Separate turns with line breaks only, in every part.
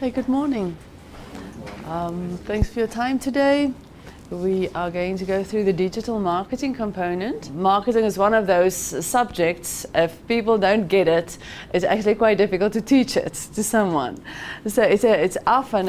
Okay, good morning. Thanks for your time today. We are going to go through the digital marketing component. Marketing is one of those subjects, if people don't get it, it's actually quite difficult to teach it to someone. So it's often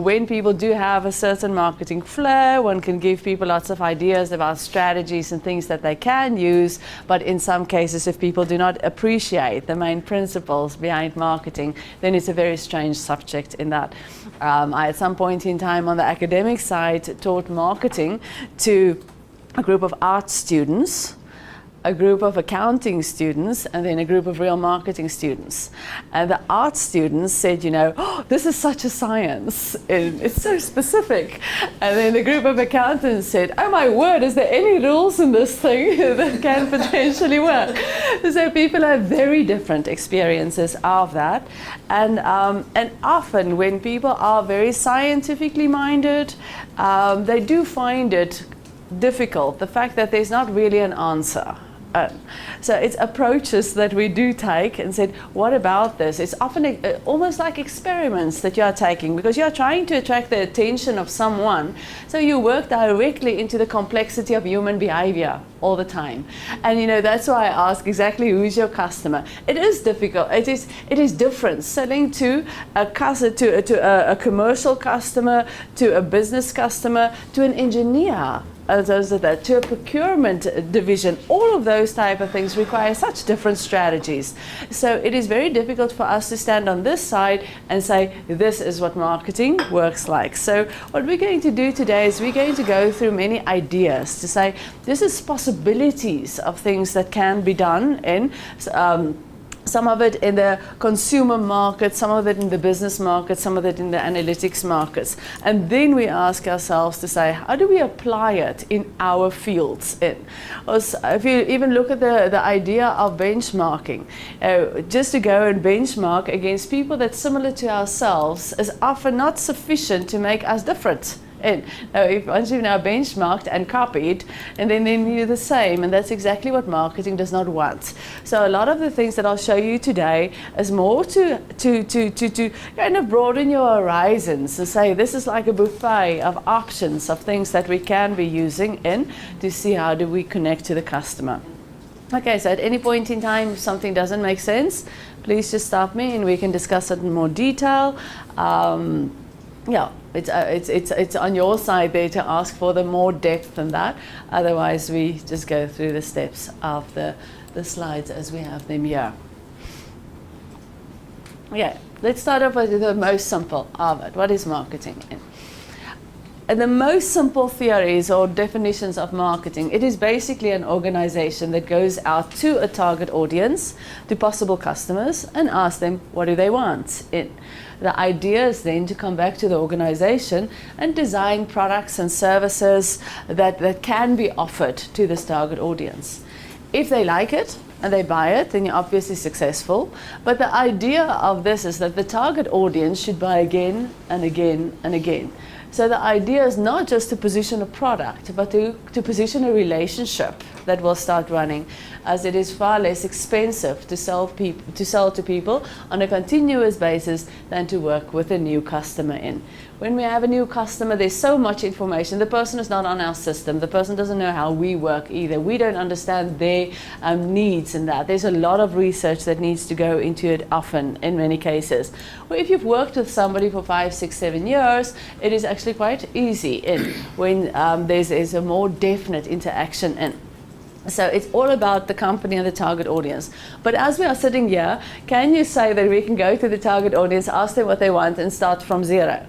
when people do have a certain marketing flair, one can give people lots of ideas about strategies and things that they can use, but in some cases, if people do not appreciate the main principles behind marketing, then it's a very strange subject in that. I, at some point in time on the academic side, taught marketing to a group of art students, a group of accounting students, and then a group of real marketing students. And the art students said, oh, this is such a science, it's so specific. And then the group of accountants said, oh my word, is there any rules in this thing that can potentially work? So people have very different experiences of that. And often when people are very scientifically minded, they do find it difficult, the fact that there's not really an answer. So it's approaches that we do take and said, what about this? It's often almost like experiments that you are taking, because you are trying to attract the attention of someone. So you work directly into the complexity of human behavior all the time. And that's why I ask exactly who's your customer. It is difficult. It is different selling to a commercial customer, to a business customer, to an engineer. To a procurement division. All of those type of things require such different strategies. So it is very difficult for us to stand on this side and say, this is what marketing works like. So what we're going to do today is we're going to go through many ideas to say, this is possibilities of things that can be done in some of it in the consumer market, some of it in the business market, some of it in the analytics markets. And then we ask ourselves to say, how do we apply it in our fields? If you even look at the idea of benchmarking, just to go and benchmark against people that's similar to ourselves is often not sufficient to make us different. Once you've now benchmarked and copied, and then you're the same, and that's exactly what marketing does not want. So a lot of the things that I'll show you today is more to kind of broaden your horizons, to say this is like a buffet of options of things that we can be using to see how do we connect to the customer. Okay, so at any point in time, if something doesn't make sense, please just stop me and we can discuss it in more detail. It's on your side there to ask for the more depth than that. Otherwise, we just go through the steps of the slides as we have them here. Yeah, let's start off with the most simple of it. What is marketing? And the most simple theories or definitions of marketing, it is basically an organization that goes out to a target audience, to possible customers, and asks them what do they want. The idea is then to come back to the organization and design products and services that can be offered to this target audience. If they like it and they buy it, then you're obviously successful. But the idea of this is that the target audience should buy again and again and again. So the idea is not just to position a product, but to position a relationship that will start running, as it is far less expensive to sell to people on a continuous basis than to work with a new customer in. When we have a new customer, there's so much information. The person is not on our system. The person doesn't know how we work either. We don't understand their needs in that. There's a lot of research that needs to go into it often, in many cases. Well, if you've worked with somebody for 5, 6, 7 years, it is actually quite easy when there's a more definite interaction in. So it's all about the company and the target audience. But as we are sitting here, can you say that we can go to the target audience, ask them what they want, and start from zero?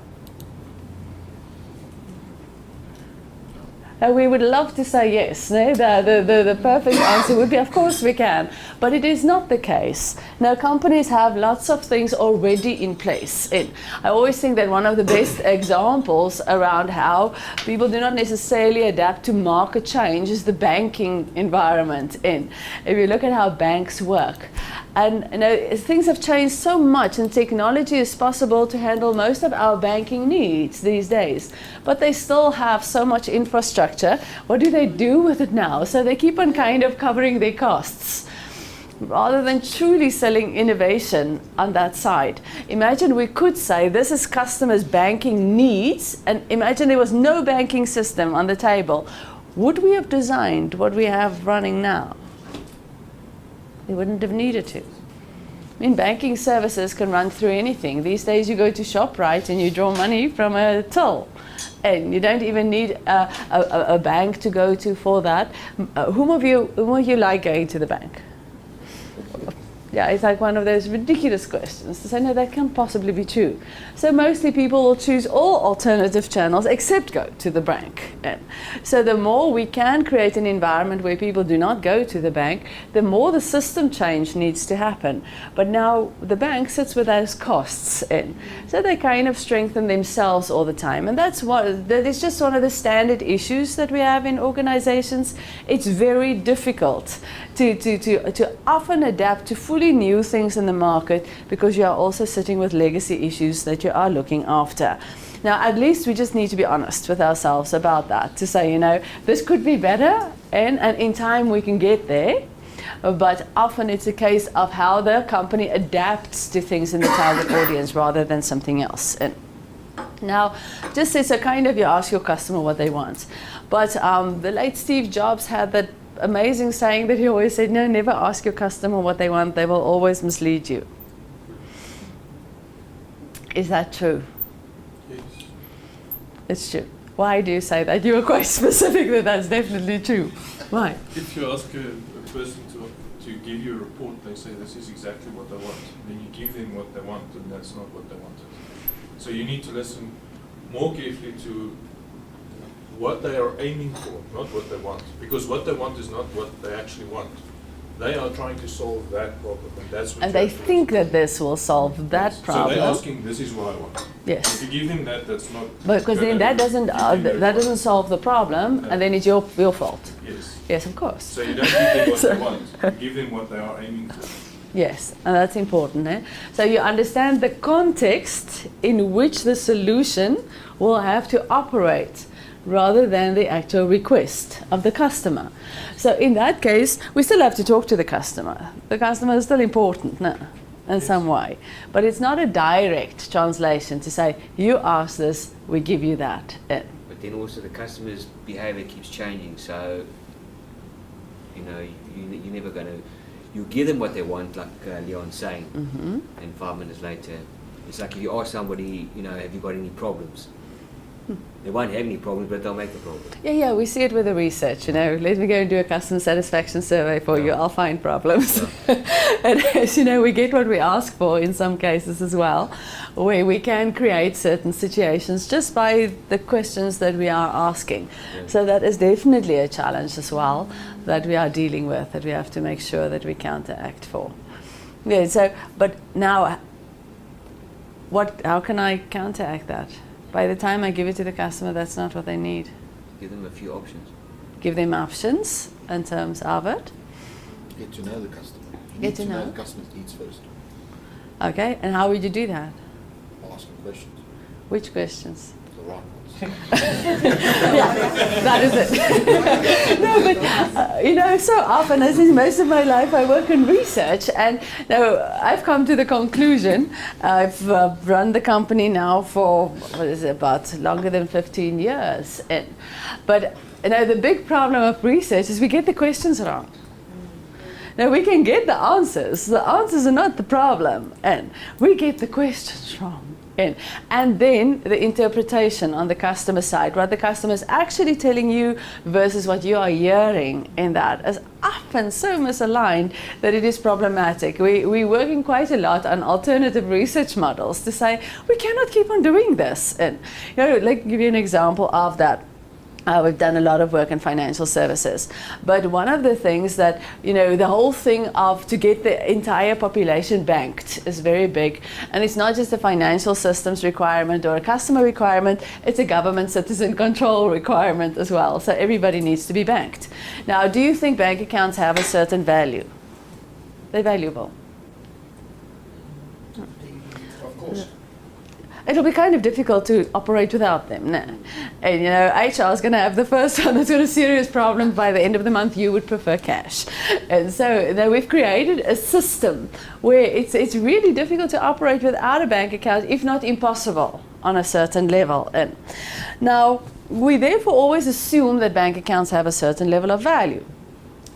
We would love to say yes. No? The perfect answer would be, of course we can. But it is not the case. Now, companies have lots of things already in place. I always think that one of the best examples around how people do not necessarily adapt to market change is the banking environment. If you look at how banks work, and things have changed so much, and technology is possible to handle most of our banking needs these days. But they still have so much infrastructure. What do they do with it now? So they keep on kind of covering their costs. rather than truly selling innovation on that side. Imagine we could say this is customers' banking needs, and imagine there was no banking system on the table. Would we have designed what we have running now? We wouldn't have needed to. I mean, banking services can run through anything. These days you go to ShopRite and you draw money from a till. And you don't even need a bank to go to for that. Whom of you like going to the bank? Yeah, it's like one of those ridiculous questions to say, no, that can't possibly be true. So mostly people will choose all alternative channels except go to the bank. And so the more we can create an environment where people do not go to the bank, the more the system change needs to happen. But now the bank sits with those costs in. So they kind of strengthen themselves all the time. And that is just one of the standard issues that we have in organizations. It's very difficult to often adapt to fully new things in the market because you are also sitting with legacy issues that you are looking after. Now, at least we just need to be honest with ourselves about that, to say, you know, this could be better, and in time we can get there. But often it's a case of how the company adapts to things in the target audience rather than something else. And now, just as a kind of, you ask your customer what they want. But the late Steve Jobs had that amazing saying that he always said, no, never ask your customer what they want, they will always mislead you. Is that true?
Yes.
It's true. Why do you say that? You were quite specific that that's definitely true. Why?
If you ask a person to give you a report, they say this is exactly what they want. Then you give them what they want, and that's not what they wanted. So you need to listen more carefully to what they are aiming for, not what they want. Because what they want is not what they actually want. They are trying to solve that problem, and that's what.
And they think that this will solve that problem.
So they're asking, "This is what I want."
Yes.
If you give them that, that's not.
Because then that doesn't solve the problem,
No.
and then it's your fault.
Yes.
Yes, of course.
So you don't give them what they want. You give them what they are aiming for.
Yes, and that's important. So you understand the context in which the solution will have to operate, rather than the actual request of the customer. So in that case, we still have to talk to the customer. The customer is still important, no, in some way. But it's not a direct translation to say, you ask this, we give you that.
But then also the customer's behavior keeps changing, so you know, you're never going to, you give them what they want, like Leon's saying, and 5 minutes later, it's like if you ask somebody, you know, have you got any problems? They won't have any problems, but they'll make the problem.
Yeah, we see it with the research, you know. Let me go and do a customer satisfaction survey for you, I'll find problems. And as you know, we get what we ask for in some cases as well, where we can create certain situations just by the questions that we are asking. Yeah. So that is definitely a challenge as well that we are dealing with, that we have to make sure that we counteract for. Yeah, so, but now, how can I counteract that? By the time I give it to the customer, that's not what they need.
Give them a few options.
Give them options in terms of it.
Get to know the customer. You
Get
need
to
to know
know.
the customer's needs first.
Okay, and how would you do that?
Ask them questions.
Which questions?
The right ones.
Yeah, that is it. No, but you know, so often, as in most of my life, I work in research, and now I've come to the conclusion. I've run the company now for what is it, about longer than 15 years, but you know, the big problem of research is we get the questions wrong. Now we can get the answers. The answers are not the problem, and we get the questions wrong. And then the interpretation on the customer side, what the customer is actually telling you versus what you are hearing in that is often so misaligned that it is problematic. We're working quite a lot on alternative research models to say we cannot keep on doing this. And you know, like give you an example of that. We've done a lot of work in financial services, but one of the things that, you know, the whole thing of to get the entire population banked is very big, and it's not just a financial systems requirement or a customer requirement, it's a government citizen control requirement as well, so everybody needs to be banked. Now, do you think bank accounts have a certain value? They're valuable.
Of course.
it'll be kind of difficult to operate without them. No. And you know, HR is going to have the first one that's got a serious problem. By the end of the month, you would prefer cash. And so we've created a system where it's really difficult to operate without a bank account, if not impossible on a certain level. And now, we therefore always assume that bank accounts have a certain level of value.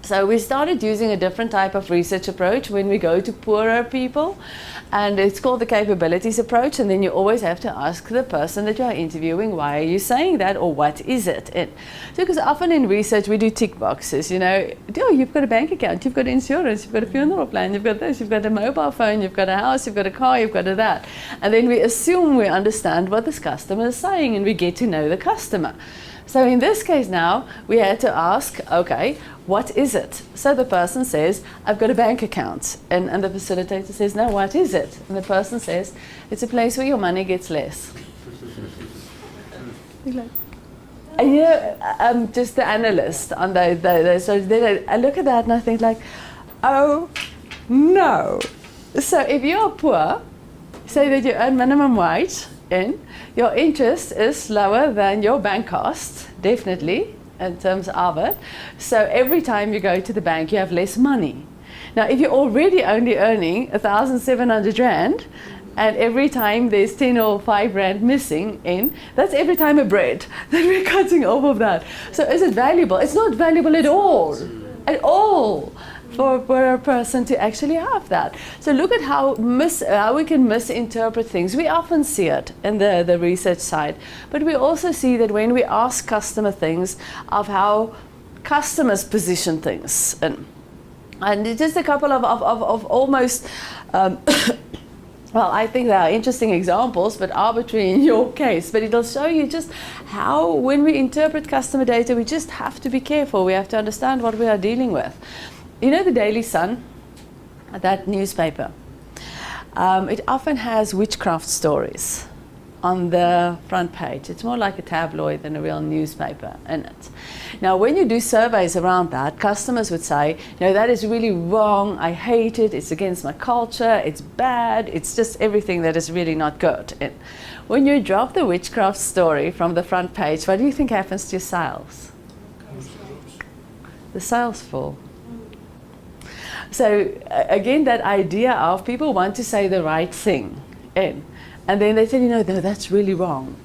So we started using a different type of research approach when we go to poorer people, and it's called the capabilities approach. And then you always have to ask the person that you are interviewing, why are you saying that, or what is it? And so, because often in research we do tick boxes, you know, oh, you've got a bank account, you've got insurance, you've got a funeral plan, you've got this, you've got a mobile phone, you've got a house, you've got a car, you've got a that. And then we assume we understand what this customer is saying, and we get to know the customer. So in this case now, we had to ask, okay, what is it? So the person says, I've got a bank account. And the facilitator says, no, what is it? And the person says, it's a place where your money gets less. And you know, I'm just the analyst on those. So then I look at that and I think like, oh, no. So if you're poor, say that you earn minimum wage, and your interest is lower than your bank cost, definitely, in terms of it. So every time you go to the bank, you have less money. Now, if you're already only earning 1,700 Rand, and every time there's 10 or 5 Rand missing in, that's every time a bread that we're cutting off of that. So is it valuable? It's not valuable at all. At all. For a person to actually have that. So look at how we can misinterpret things. We often see it in the research side, but we also see that when we ask customer things of how customers position things. And just a couple of almost, well, I think they are interesting examples, but arbitrary in your case. But it'll show you just how, when we interpret customer data, we just have to be careful. We have to understand what we are dealing with. You know the Daily Sun, that newspaper? It often has witchcraft stories on the front page. It's more like a tabloid than a real newspaper in it. Now, when you do surveys around that, customers would say, no, that is really wrong, I hate it, it's against my culture, it's bad, it's just everything that is really not good. And when you drop the witchcraft story from the front page, what do you think happens to your sales? The sales fall. So again, that idea of people want to say the right thing, and then they say, no, that's really wrong,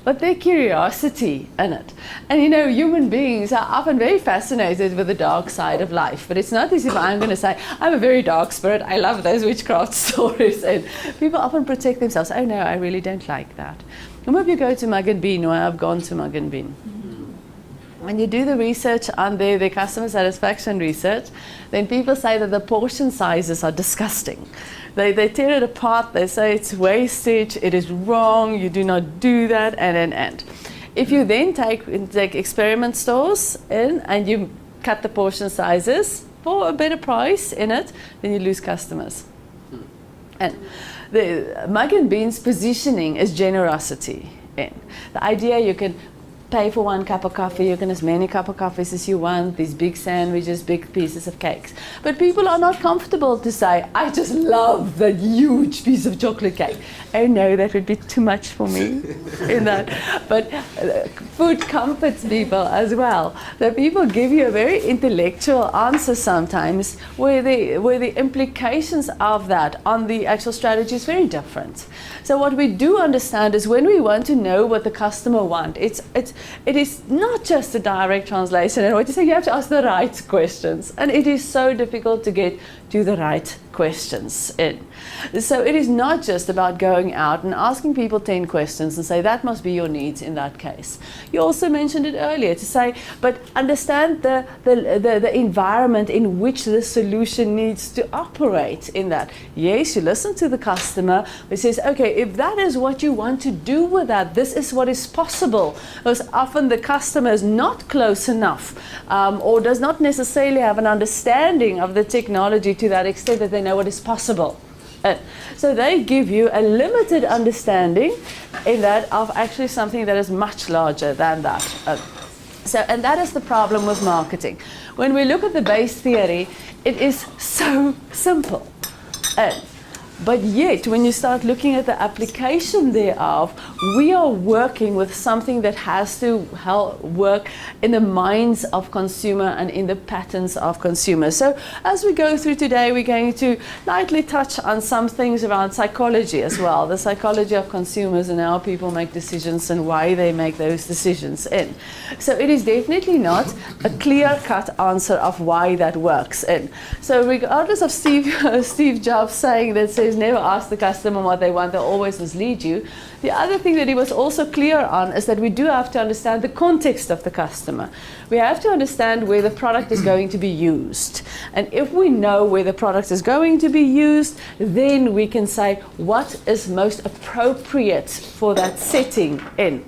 but their curiosity in it. And you know, human beings are often very fascinated with the dark side of life, but it's not as if I'm going to say, I'm a very dark spirit, I love those witchcraft stories, and people often protect themselves. Oh no, I really don't like that. Some of you go to Mug and Bean, or I've gone to Mug and Bean. When you do the research on their customer satisfaction research, then people say that the portion sizes are disgusting. They tear it apart, they say it's wastage, it is wrong, you do not do that, and. If you then take experiment stores in and you cut the portion sizes for a better price in it, then you lose customers. And the Mug and Bean's positioning is generosity. In the idea you can pay for 1 cup of coffee, you can as many cup of coffees as you want, these big sandwiches, big pieces of cakes. But people are not comfortable to say, I just love that huge piece of chocolate cake. Oh no, that would be too much for me in that. But food comforts people as well. So people give you a very intellectual answer sometimes where the implications of that on the actual strategy is very different. So what we do understand is when we want to know what the customer wants, it is not just a direct translation. And what you say, you have to ask the right questions. And it is so difficult to get to the right questions in. So it is not just about going out and asking people 10 questions and say that must be your needs in that case. You also mentioned it earlier to say, but understand the environment in which the solution needs to operate in that. Yes, you listen to the customer, who says, okay, if that is what you want to do with that, this is what is possible. Because often the customer is not close enough or does not necessarily have an understanding of the technology to that extent that they know what is possible. So they give you a limited understanding in that of actually something that is much larger than that. And that is the problem with marketing. When we look at the base theory, it is so simple. But yet, when you start looking at the application thereof, we are working with something that has to help work in the minds of consumer and in the patterns of consumers. So as we go through today, we're going to lightly touch on some things around psychology as well, the psychology of consumers and how people make decisions and why they make those decisions in. So it is definitely not a clear-cut answer of why that works in. So regardless of Steve Jobs saying that says never ask the customer what they want, they'll always mislead you. The other thing that he was also clear on is that we do have to understand the context of the customer. We have to understand where the product is going to be used. And if we know where the product is going to be used, then we can say what is most appropriate for that setting in.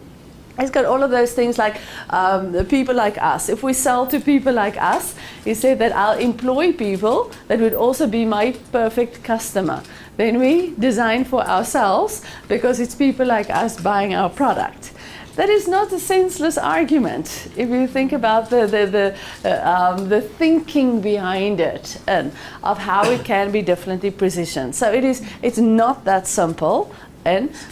It's got all of those things like the people like us. If we sell to people like us, he said that I'll employ people that would also be my perfect customer. Then we design for ourselves because it's people like us buying our product. That is not a senseless argument if you think about the thinking behind it and of how it can be differently positioned. So it's not that simple.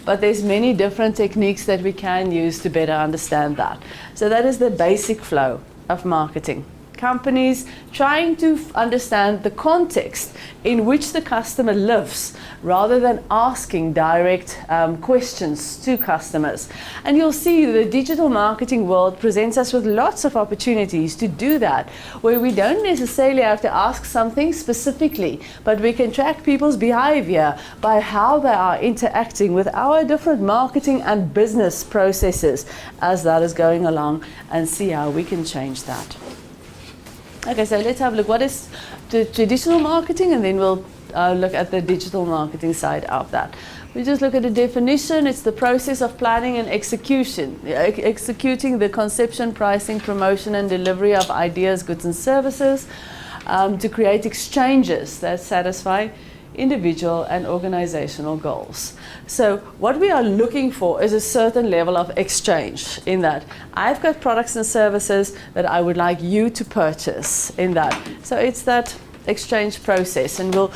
But there's many different techniques that we can use to better understand that. So that is the basic flow of marketing. Companies trying to understand the context in which the customer lives rather than asking direct questions to customers. And you'll see the digital marketing world presents us with lots of opportunities to do that, where we don't necessarily have to ask something specifically, but we can track people's behavior by how they are interacting with our different marketing and business processes as that is going along and see how we can change that. Okay, so let's have a look. What is the traditional marketing? And then we'll look at the digital marketing side of that. We just look at the definition. It's the process of planning and executing the conception, pricing, promotion, and delivery of ideas, goods, and services to create exchanges that satisfy individual and organizational goals. So what we are looking for is a certain level of exchange in that I've got products and services that I would like you to purchase in that. So it's that exchange process, and we'll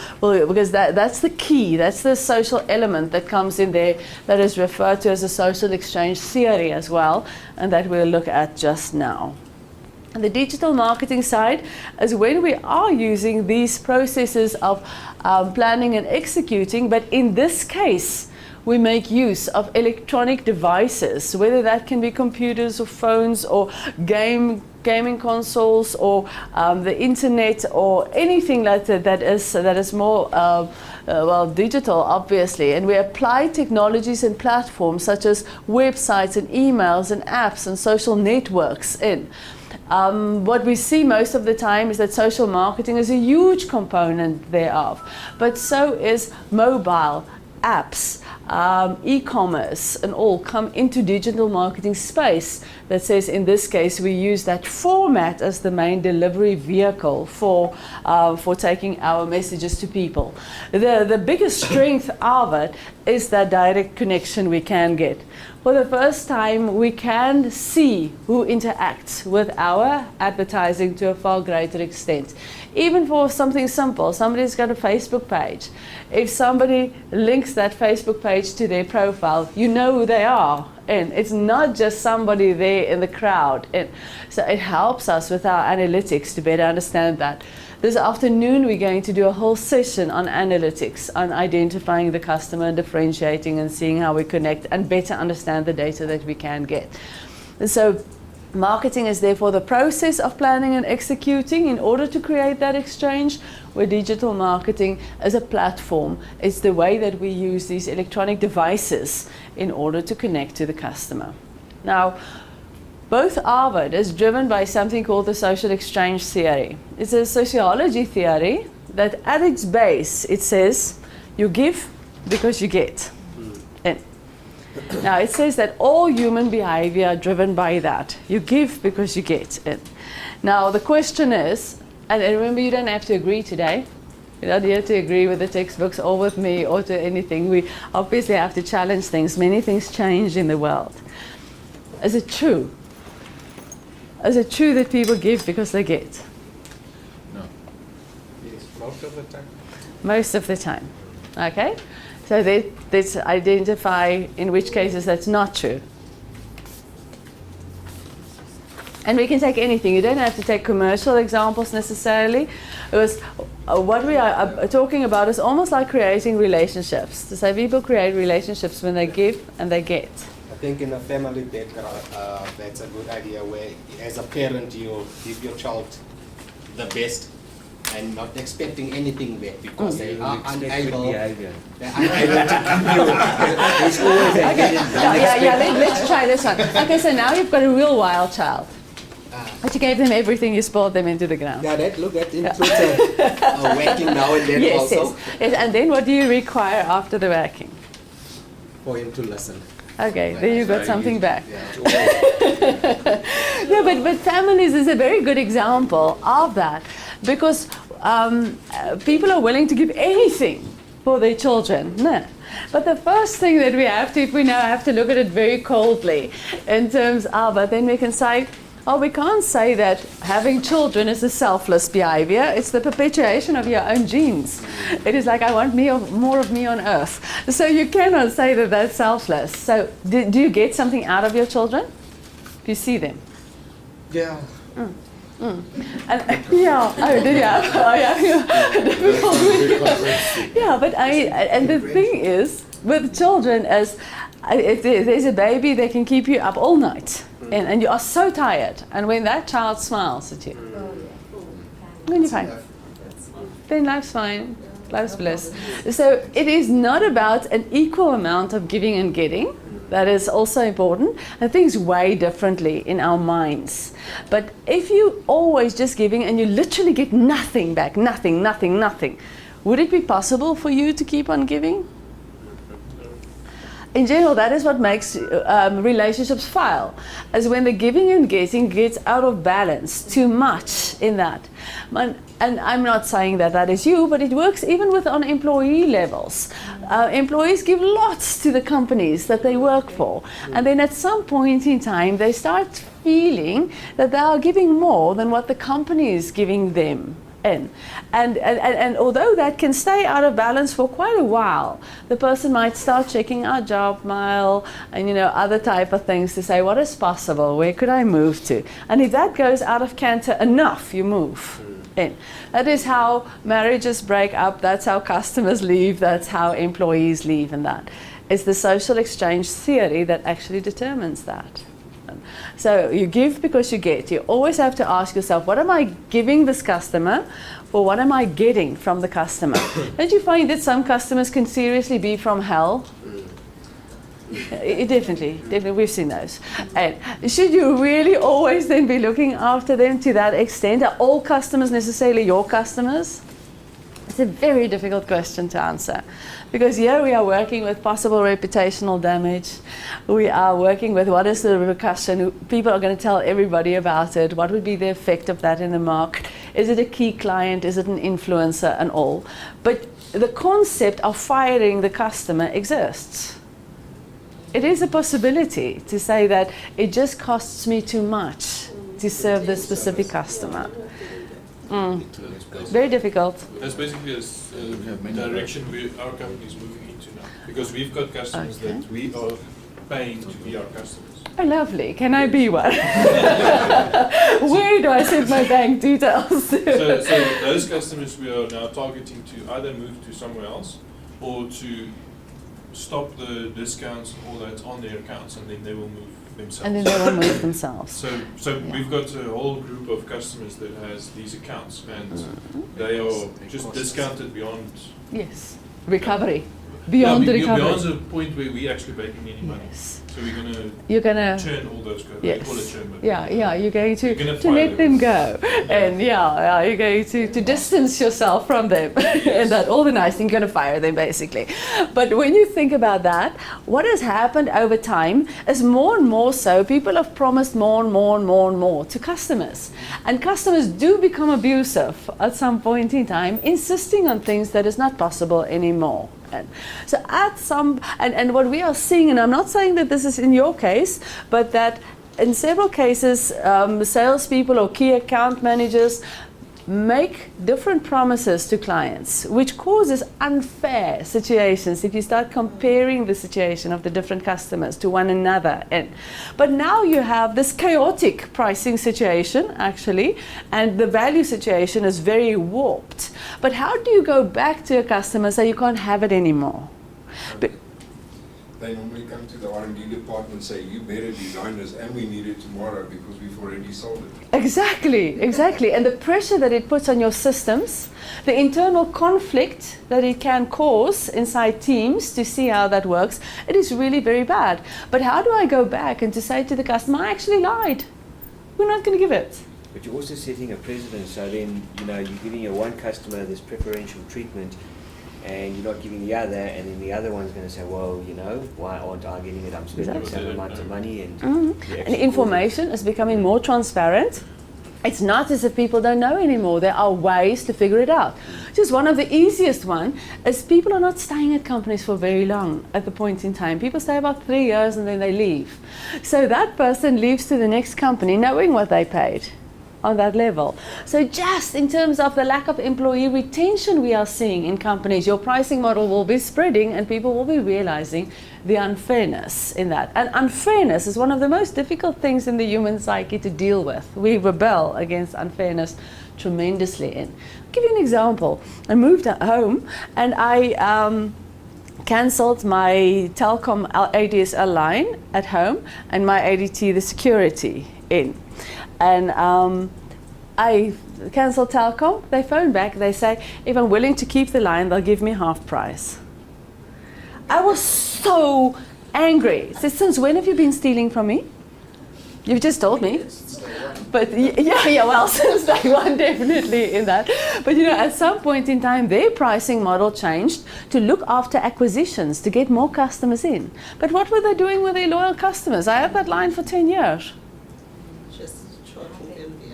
because that's the key, that's the social element that comes in there that is referred to as a social exchange theory as well, and that we'll look at just now. And the digital marketing side is when we are using these processes of planning and executing, but in this case, we make use of electronic devices, whether that can be computers or phones or gaming consoles or the internet or anything like that is more digital, obviously. And we apply technologies and platforms such as websites and emails and apps and social networks in. What we see most of the time is that social marketing is a huge component thereof, but so is mobile apps, e-commerce, and all come into digital marketing space that says in this case we use that format as the main delivery vehicle for taking our messages to people. The biggest strength of it is that direct connection we can get. For the first time, we can see who interacts with our advertising to a far greater extent. Even for something simple, somebody's got a Facebook page. If somebody links that Facebook page to their profile, you know who they are. And it's not just somebody there in the crowd. And so it helps us with our analytics to better understand that. This afternoon, we're going to do a whole session on analytics, on identifying the customer and differentiating and seeing how we connect and better understand the data that we can get. And so marketing is therefore the process of planning and executing in order to create that exchange, where digital marketing is a platform. It's the way that we use these electronic devices in order to connect to the customer. Now, both of it is driven by something called the social exchange theory. It's a sociology theory that at its base it says you give because you get. And now it says that all human behavior are driven by that. You give because you get. And now the question is, and remember you don't have to agree today. You don't have to agree with the textbooks or with me or to anything. We obviously have to challenge things. Many things change in the world. Is it true? Is it true that people give because they get?
No.
Yes, most of the time.
Most of the time. Okay? So let's identify in which cases that's not true. And we can take anything. You don't have to take commercial examples necessarily. Because what we are talking about is almost like creating relationships. To say people create relationships when they give and they get.
I think in a family background, that's a good idea where as a parent you give your child the best and not expecting anything back because they are unable to give you. It's always a
Okay, let's try this one. Okay, so now you've got a real wild child. But you gave them everything, you spoiled them into the ground.
Yeah, that includes a whacking now and then
Yes,
also.
yes. And then what do you require after the whacking?
For him to listen.
Okay, then you got something back.
Yeah.
No, but families is a very good example of that because people are willing to give anything for their children. No. But the first thing that we have to, if we now have to look at it very coldly in terms of, but then we can say, oh, we can't say that having children is a selfless behavior. It's the perpetuation of your own genes. It is like, I want more of me on earth. So you cannot say that that's selfless. So do you get something out of your children? Do you see them?
Yeah.
And, yeah, oh, did you have? Oh, yeah, difficult week. Yeah, but and the thing is, with children, as if there's a baby, they can keep you up all night. And you are so tired. And when that child smiles at you, then you're fine. Then life's fine. Life's bliss. So it is not about an equal amount of giving and getting. That is also important. And things weigh differently in our minds. But if you always just giving and you literally get nothing back, nothing, would it be possible for you to keep on giving? In general, that is what makes relationships fail, as when the giving and getting gets out of balance too much in that. And I'm not saying that that is you, but it works even with on employee levels. Employees give lots to the companies that they work for, and then at some point in time, they start feeling that they are giving more than what the company is giving them. And although that can stay out of balance for quite a while, the person might start checking our job mail and other type of things to say, what is possible? Where could I move to? And if that goes out of canter enough, you move in. That is how marriages break up. That's how customers leave. That's how employees leave. And that is the social exchange theory that actually determines that. So you give because you get. You always have to ask yourself, what am I giving this customer, or what am I getting from the customer? Don't you find that some customers can seriously be from hell? Definitely, we've seen those. And should you really always then be looking after them to that extent? Are all customers necessarily your customers? It's a very difficult question to answer, because here we are working with possible reputational damage. We are working with what is the repercussion. People are going to tell everybody about it. What would be the effect of that in the market? Is it a key client? Is it an influencer and all? But the concept of firing the customer exists. It is a possibility to say that it just costs me too much to serve this specific customer. Very difficult.
That's basically a direction our company is moving into now. Because we've got customers that we are paying to be our customers.
Oh, lovely. Can I be one? Where do I send my bank details?
So those customers we are now targeting to either move to somewhere else or to stop the discounts and all that on their accounts, and then they will move themselves.
And then they will move themselves.
So we've got a whole group of customers that has these accounts, and they are just discounted beyond.
Yes, recovery. Beyond the recovery.
Beyond the point where we actually making any money.
Yes.
So
you're gonna
churn all those customers.
Yes.
We call it churn, but
you're going to
fire
let them go. And you're going to distance yourself from them. And that all the nice things, you're going to fire them basically. But when you think about that, what has happened over time is more and more so, people have promised more and more to customers. And customers do become abusive at some point in time, insisting on things that is not possible anymore. And so and what we are seeing, and I'm not saying that this is in your case, but that in several cases, salespeople or key account managers make different promises to clients, which causes unfair situations if you start comparing the situation of the different customers to one another. But now you have this chaotic pricing situation, actually, and the value situation is very warped. But how do you go back to a customer and say you can't have it anymore?
They normally come to the R&D department and say, you better design this and we need it tomorrow because we've already sold it.
Exactly. And the pressure that it puts on your systems, the internal conflict that it can cause inside teams to see how that works, it is really very bad. But how do I go back and to say to the customer, I actually lied. We're not going to give it.
But you're also setting a precedent, so then, you're giving your one customer this preferential treatment, and you're not giving the other, and then the other one's going to say, well, why aren't I getting it? I'm spending the same amount of money. And
And information is becoming more transparent. It's not as if people don't know anymore. There are ways to figure it out. Just one of the easiest one is people are not staying at companies for very long at the point in time. People stay about 3 years and then they leave. So that person leaves to the next company knowing what they paid on that level. So just in terms of the lack of employee retention we are seeing in companies, your pricing model will be spreading and people will be realizing the unfairness in that. And unfairness is one of the most difficult things in the human psyche to deal with. We rebel against unfairness tremendously. I'll give you an example. I moved home and I cancelled my telecom ADSL line at home and my ADT, the security, in. And I cancelled telecom. They phone back. They say, if I'm willing to keep the line, they'll give me half price. I was so angry. I said, since when have you been stealing from me? You've just told me. But well, since day one, definitely in that. But at some point in time, their pricing model changed to look after acquisitions, to get more customers in. But what were they doing with their loyal customers? I had that line for 10 years.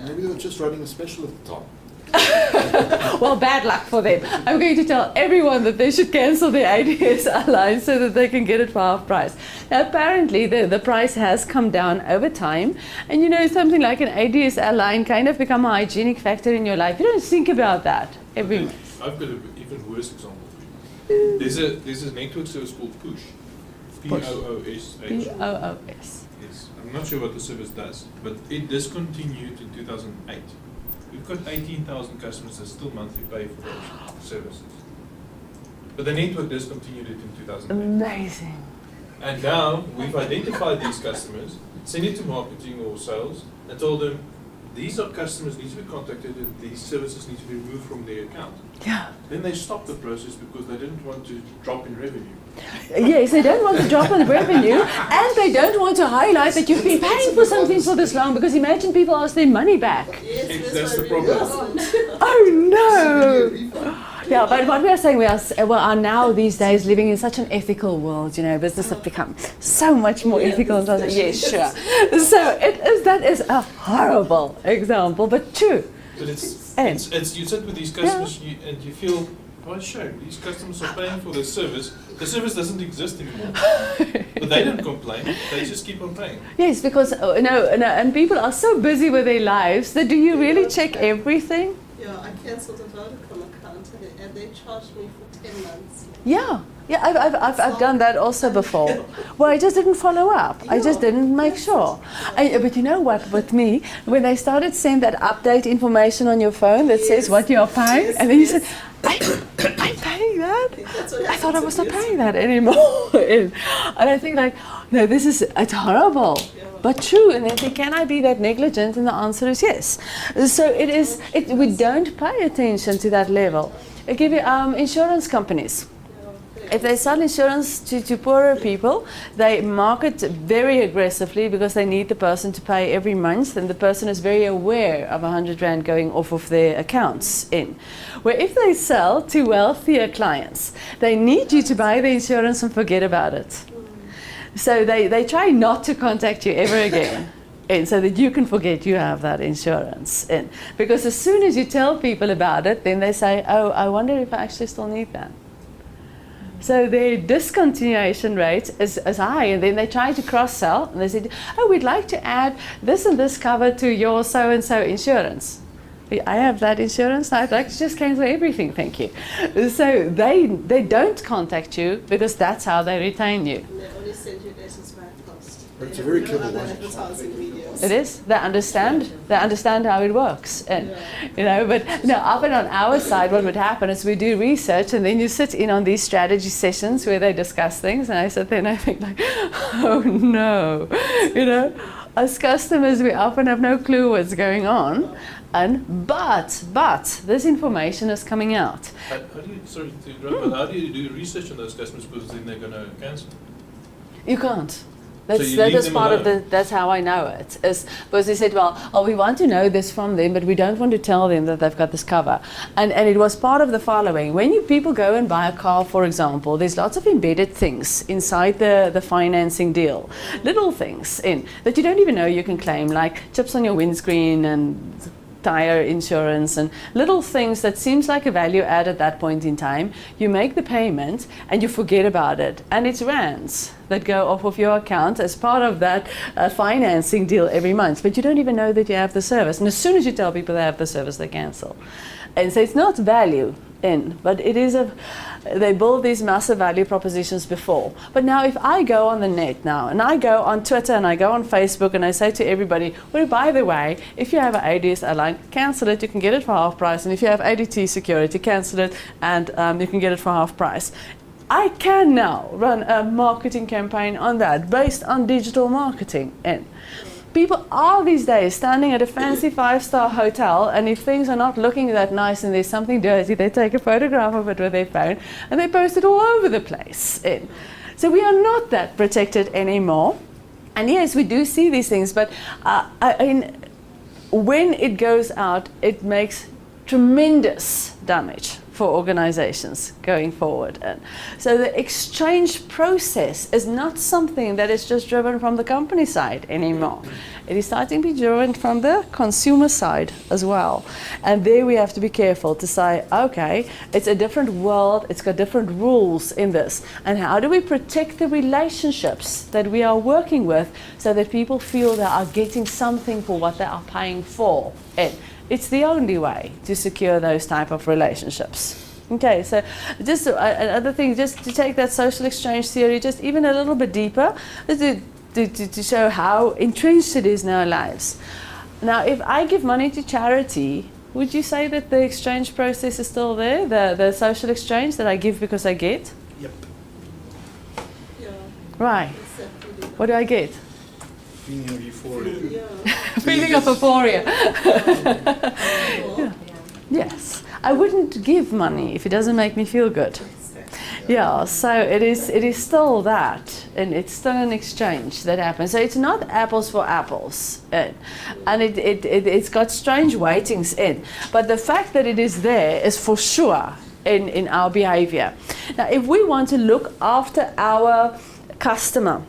Maybe they were just running a special at the time.
Well, bad luck for them. I'm going to tell everyone that they should cancel their ADSL line so that they can get it for half price. Now, apparently, the price has come down over time. And something like an ADSL line kind of become a hygienic factor in your life. You don't think about that every month.
I've got an even worse example for you. There's a network service called Push. P-O-O-S-H.
P-O-O-S.
Yes. I'm not sure what the service does, but it discontinued in 2008. We've got 18,000 customers that still monthly pay for those services. But the network discontinued it in 2008.
Amazing.
And now we've identified these customers, sent it to marketing or sales, and told them these are customers need to be contacted and these services need to be removed from their account.
Yeah.
Then they stopped the process because they didn't want to drop in revenue.
Yes, they don't want to drop on revenue and they don't want to highlight that you've been paying for something for this long, because imagine people ask their money back.
Yes, that's the problem.
Oh no! Yeah, but what we are saying, we are now these days living in such an ethical world. Business have become so much more ethical. Yes, sure. So that is a horrible example, but true.
But it's you sit with these customers and you feel, oh, shame, these customers are paying for this service. The service doesn't exist anymore. But they don't complain. They just keep on paying.
Yes, because and people are so busy with their lives that do you really check everything?
Yeah, I cancelled a Vodacom account and they charged me for 10 months.
Yeah, I've done that also before. Well, I just didn't follow up. I just didn't make sure. But you know what, with me, when they started saying that update information on your phone that says what you are paying, and then you said, I'm paying that? I thought I was not paying that anymore. And I think no, it's horrible. But true, and they say, can I be that negligent? And the answer is yes. So we don't pay attention to that level. I give you insurance companies. If they sell insurance to poorer people, they market very aggressively because they need the person to pay every month, and the person is very aware of 100 Rand going off of their accounts in. Where if they sell to wealthier clients, they need you to buy the insurance and forget about it. So they try not to contact you ever again. And so that you can forget you have that insurance in. Because as soon as you tell people about it, then they say, oh, I wonder if I actually still need that. So their discontinuation rate is high, and then they try to cross-sell, and they say, oh, we'd like to add this and this cover to your so-and-so insurance. I have that insurance. I'd like to just cancel everything, thank you. So they don't contact you because that's how they retain you.
And they only send you letters by post.
But it's a
They
very
have no
clever
other
one.
advertising videos.
It is. They understand how it works, and you know. But no, often on our side, what would happen is we do research, and then you sit in on these strategy sessions where they discuss things, and I sit there and I think like, oh no, you know. As customers, we often have no clue what's going on, but this information is coming out.
How do you, sorry to interrupt, but how do you do research on those customers because then they're going to cancel?
You can't.
you
That
leave
is
them
part of
alone?
that's how I know it. Is because they said, well, we want to know this from them, but we don't want to tell them that they've got this cover. And it was part of the following. When people go and buy a car, for example, there's lots of embedded things inside the financing deal. Little things in that you don't even know you can claim, like chips on your windscreen and tire insurance and little things that seems like a value add at that point in time. You make the payment and you forget about it, and it's rands that go off of your account as part of that financing deal every month, but you don't even know that you have the service, and as soon as you tell people they have the service, they cancel. And so it's not value in, but it is they build these massive value propositions before. But now if I go on the net now, and I go on Twitter and I go on Facebook and I say to everybody, well, by the way, if you have an ADS airline, cancel it, you can get it for half price, and if you have ADT security, cancel it, and you can get it for half price. I can now run a marketing campaign on that based on digital marketing. And people are these days standing at a fancy 5-star hotel, and if things are not looking that nice and there's something dirty, they take a photograph of it with their phone and they post it all over the place. So we are not that protected anymore. And yes, we do see these things, but when it goes out, it makes tremendous damage for organizations going forward. And so the exchange process is not something that is just driven from the company side anymore. It is starting to be driven from the consumer side as well. And there we have to be careful to say, okay, it's a different world, it's got different rules in this. And how do we protect the relationships that we are working with so that people feel they are getting something for what they are paying for? And it's the only way to secure those type of relationships. Okay, so just another thing, just to take that social exchange theory just even a little bit deeper, to show how entrenched it is in our lives. Now, if I give money to charity, would you say that the exchange process is still there, the social exchange that I give because I get?
Yep.
Yeah,
Right.
exactly.
What do I get?
Feeling of euphoria.
Yeah.
Feeling of euphoria.
Yeah.
Yes. I wouldn't give money if it doesn't make me feel good. Yeah, so it is still that, and it's still an exchange that happens. So it's not apples for apples, and it's got strange weightings in. But the fact that it is there is for sure in our behavior. Now, if we want to look after our customer,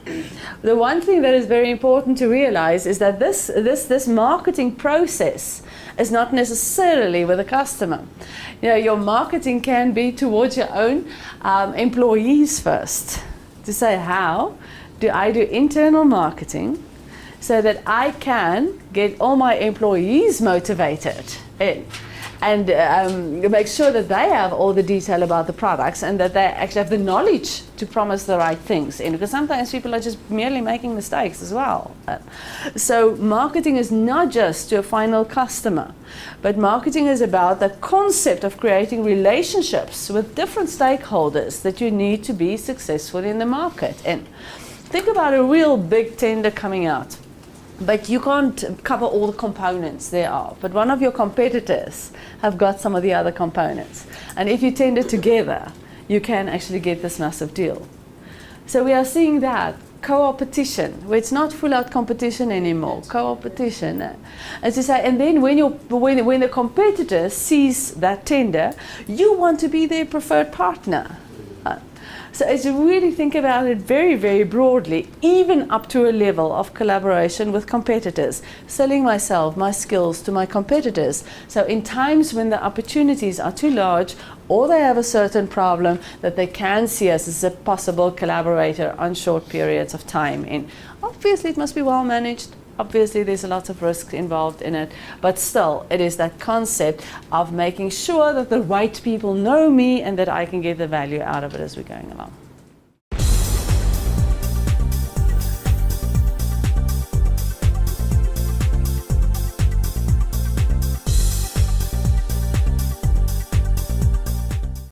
the one thing that is very important to realize is that this marketing process is not necessarily with the customer. You know, your marketing can be towards your own employees first, to say, how do I do internal marketing so that I can get all my employees motivated in, and make sure that they have all the detail about the products and that they actually have the knowledge to promise the right things in, because sometimes people are just merely making mistakes as well. So marketing is not just to a final customer, but marketing is about the concept of creating relationships with different stakeholders that you need to be successful in the market. And think about a real big tender coming out, but you can't cover all the components there are. But one of your competitors have got some of the other components. And if you tender together, you can actually get this massive deal. So we are seeing that co-opetition, where it's not full-out competition anymore, co-opetition. As you say, and then when the competitor sees that tender, you want to be their preferred partner. So as you really think about it very, very broadly, even up to a level of collaboration with competitors, selling myself, my skills to my competitors. So in times when the opportunities are too large or they have a certain problem, that they can see us as a possible collaborator on short periods of time. And obviously it must be well managed, Obviously, there's a lot of risk involved in it, but still, it is that concept of making sure that the right people know me and that I can get the value out of it as we're going along.